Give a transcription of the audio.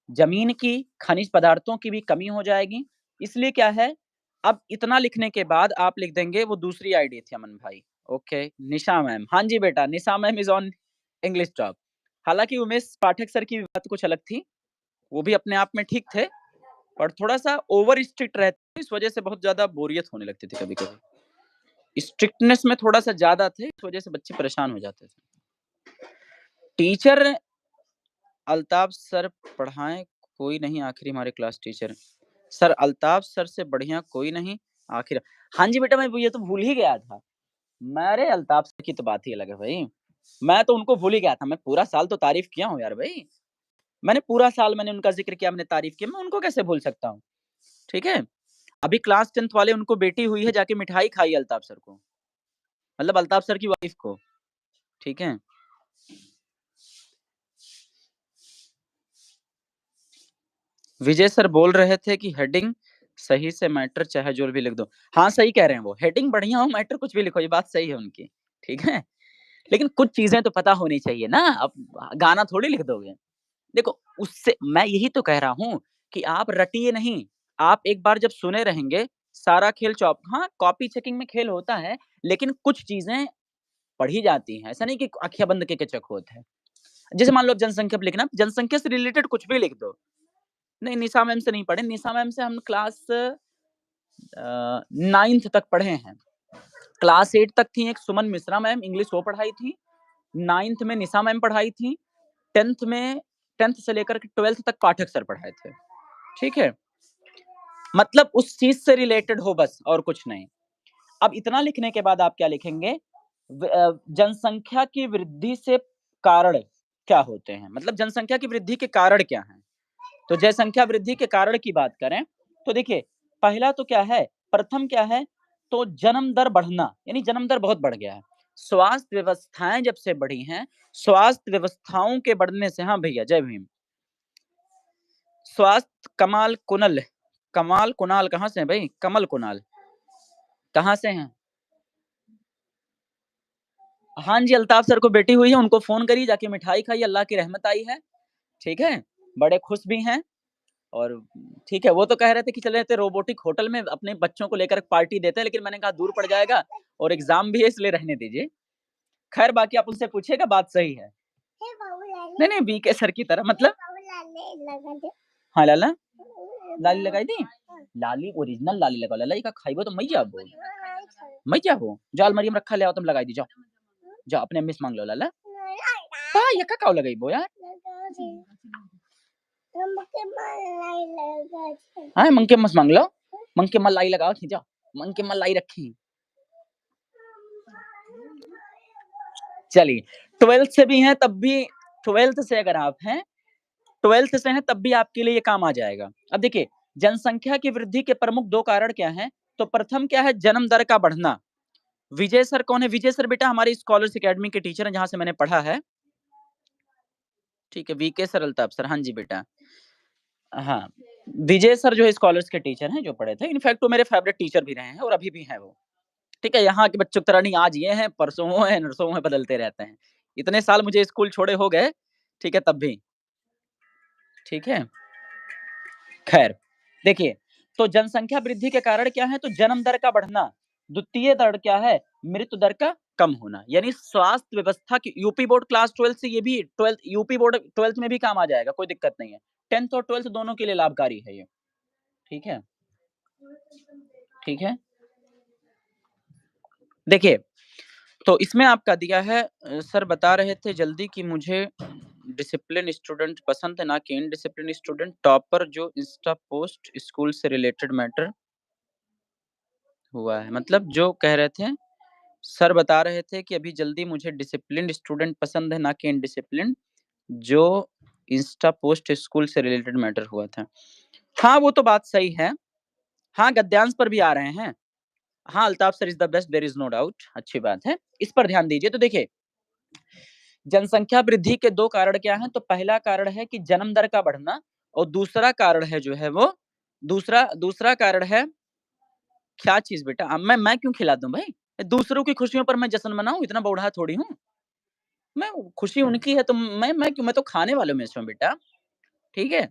ज़मीन की, खनिज पदार्थों की भी कमी हो जाएगी। इसलिए क्या है, अब इतना लिखने के बाद आप लिख देंगे वो दूसरी आईडी थी अमन भाई। Okay, Nisha ma'am. हाँ जी बेटा, Nisha ma'am is on English top. हालाँकि उमेश पाठक सर की बात कुछ अलग थी, वो भी अपने आप में ठीक थे, पर थोड़ा-सा ओवर स्ट्रिक्ट रहते, इस वजह से बहुत ज़्यादा बोरियत होने लगती थी कभी-कभी। स्ट्रिक्टनेस में थोड़ा-सा ज़्यादा थे, इस वजह से बच्चे परेशान हो जाते थे। टीचर अल्ताफ सर पढ़ाएँ, कोई नहीं आखिर हमारे class teacher. Sir Altaf sir से बढ़िया कोई नहीं आखिर। हाँ जी बेटा, मैं वो ये तो भूल ही गया था। अरे अल्ताफ सर की तो बात ही अलग है भई। मैं तो उनको भूल ही गया था, मैं पूरा साल तो तारीफ़ किया हूँ यार भई। मैंने पूरा साल मैंने उनका ज़िक्र किया, मैंने तारीफ़ की, मैं उनको कैसे भूल सकता हूँ, ठीक है? अभी क्लास 10th वाले उनको बेटी हुई है, जाके मिठाई खाई अल्ताफ सर को, मतलब अल्ताफ सर की वाइफ़ को, ठीक है? विजय सर बोल रहे थे कि हेडिंग सही से मैटर चाहे जो भी लिख दो। हाँ, सही कह रहे हैं वो, हेडिंग बढ़िया हो, मैटर कुछ भी लिखो, ये बात सही है उनकी, ठीक है? लेकिन कुछ चीज़ें तो पता होनी चाहिए ना, अब गाना थोड़ी लिख दोगे। देखो, उससे मैं यही तो कह रहा हूँ कि आप रटिए नहीं, आप एक बार जब सुने रहेंगे, सारा खेल चौप हाँ, कॉपी चेकिंग में खेल होता है, लेकिन कुछ चीज़ें पढ़ी जाती हैं, ऐसा नहीं कि आँखें बंद करके चेक होता है। जैसे मान लो अब जनसंख्या पे लिखना, जनसंख्या से रिलेटेड कुछ भी लिख दो। नहीं, निशा मैम से नहीं पढ़े, निशा मैम से हम क्लास 9th तक पढ़े हैं। क्लास 8 तक थी एक सुमन मिश्रा मैम, इंग्लिश वो पढ़ाई थी। 9th में निशा मैम पढ़ाई थी। 10th में 10th से लेकर के 12th तक पाठक सर पढ़ाए थे। ठीक है? मतलब उस चीज़ से रिलेटेड हो बस और कुछ नहीं। अब इतना लिखने के बाद आप क्या लिखेंगे? जनसंख्या की वृद्धि से कारण क्या होते हैं? मतलब जनसंख्या की वृद्धि के कारण क्या हैं? तो जनसंख्या वृद्धि के कारण की बात करें, तो देखिए, पहला तो क्या है, प्रथम क्या है, तो जन्म दर बढ़ना, यानी जन्म दर बहुत बढ़ गया है। स्वास्थ्य व्यवस्थाएँ जब से बढ़ी हैं, स्वास्थ्य व्यवस्थाओं के बढ़ने से हाँ भैया, जय भीम। स्वास्थ्य कमाल कुनल कमाल कुणाल कहाँ से हैं भई? कमल कुणाल, कहाँ से हैं? हाँ जी, अल्ताफ सर को बेटी हुई है, उनको फ़ोन करिए, जाके मिठाई खाइए, अल्लाह की रहमत आई है, ठीक है? बड़े खुश भी हैं। और ठीक है, वो तो कह रहे थे कि चले जाते रोबोटिक होटल में अपने बच्चों को लेकर पार्टी देते हैं, लेकिन मैंने कहा दूर पड़ जाएगा और एग्ज़ाम भी है इसलिए रहने दीजिए। ख़ैर बाकी आप उनसे पूछिएगा बात सही है। नहीं, नहीं बीके सर की तरह मतलब हाँ, लाला लाली लगाई दी? लाली ओरिजिनल लाली लगाओ, लाला इका खाइबो तो मई जाबो। मई जाबो? जाओ अलमारी में रखा ले आओ तुम लगाई दी जाओ। जाओ अपने अम्मी से माँग लो लाला। पा यक्का काऊ लगाइबो यार? हाँ, मंग के मस माँग लो। मंग के मलाई लगाओ खींचो। मंग के मलाई रखी। चलिए, 12th से भी हैं तब भी 12th से अगर आप हैं 12th से हैं तब भी आपके लिए ये काम आ जाएगा। अब देखिए, जनसंख्या की वृद्धि के प्रमुख 2 कारण क्या हैं? तो प्रथम क्या है जन्म दर का बढ़ना। विजय सर कौन है? विजय सर बेटा हमारी स्कॉलर्स अकेडमी के टीचर हैं जहाँ से मैंने पढ़ा है। ठीक है, वीके सर, अल्ताफ सर, हाँ जी बेटा। हाँ, विजय सर जो है स्कॉलर्स के टीचर हैं जो पढ़े थे। इनफैक्ट वो मेरे फेवरेट टीचर भी रहे हैं और अभी भी हैं वो। ठीक है, यहाँ के बच्चों की तरह नहीं आज ये हैं, परसों वो हैं, नरसों वो हैं, बदलते रहते हैं। इतने साल मुझे स्कूल छोड़े हो गए, ठीक है, तब भी। ठीक है? खैर, देखिए, तो जनसंख्या वृद्धि के कारण क्या है? तो जन्म दर का बढ़ना, द्वितीय दर क्या है? मृत्यु दर का कम होना, यानी स्वास्थ्य व्यवस्था की यूपी बोर्ड क्लास 12 से ये भी 12th यूपी बोर्ड 12th में भी काम आ जाएगा, कोई दिक्कत नहीं है। 10th और 12th दोनों के लिए लाभकारी है ये, ठीक है? ठीक है? देखिए, तो इसमें आपका दिया है सर बता रहे थे जल्दी कि मुझे डिसिप्लिन स्टूडेंट पसंद है ना कि इनडिसिप्लिन स्टूडेंट टॉपर जो इंस्टा पोस्ट स्कूल से रिलेटेड मैटर हुआ है। मतलब जो कह रहे थे सर बता रहे थे कि अभी जल्दी मुझे डिसिप्लिन्ड स्टूडेंट पसंद है ना कि इनडिसिप्लिन्ड जो इंस्टा पोस्ट स्कूल से रिलेटेड मैटर हुआ था। हाँ, वो तो बात सही है। हाँ, गद्यांश पर भी आ रहे हैं। हाँ, Altaf sir is the best there is no doubt अच्छी बात है। इस पर ध्यान दीजिए। तो देखिए जनसंख्या वृद्धि के 2 कारण क्या हैं? तो पहला कारण है कि जन्म दर का बढ़ना और दूसरा कारण है जो है वो दूसरा दूसरा कारण है क्या चीज़ बेटा? मैं क्यों खिला दूँ भाई? दूसरों की खुशियों पर मैं जश्न मनाऊँ? इतना बौढ़ा थोड़ी हूँ। मैं खुशी उनकी है तो मैं क्यों? मैं तो खाने वालों में से हूँ बेटा, ठीक है?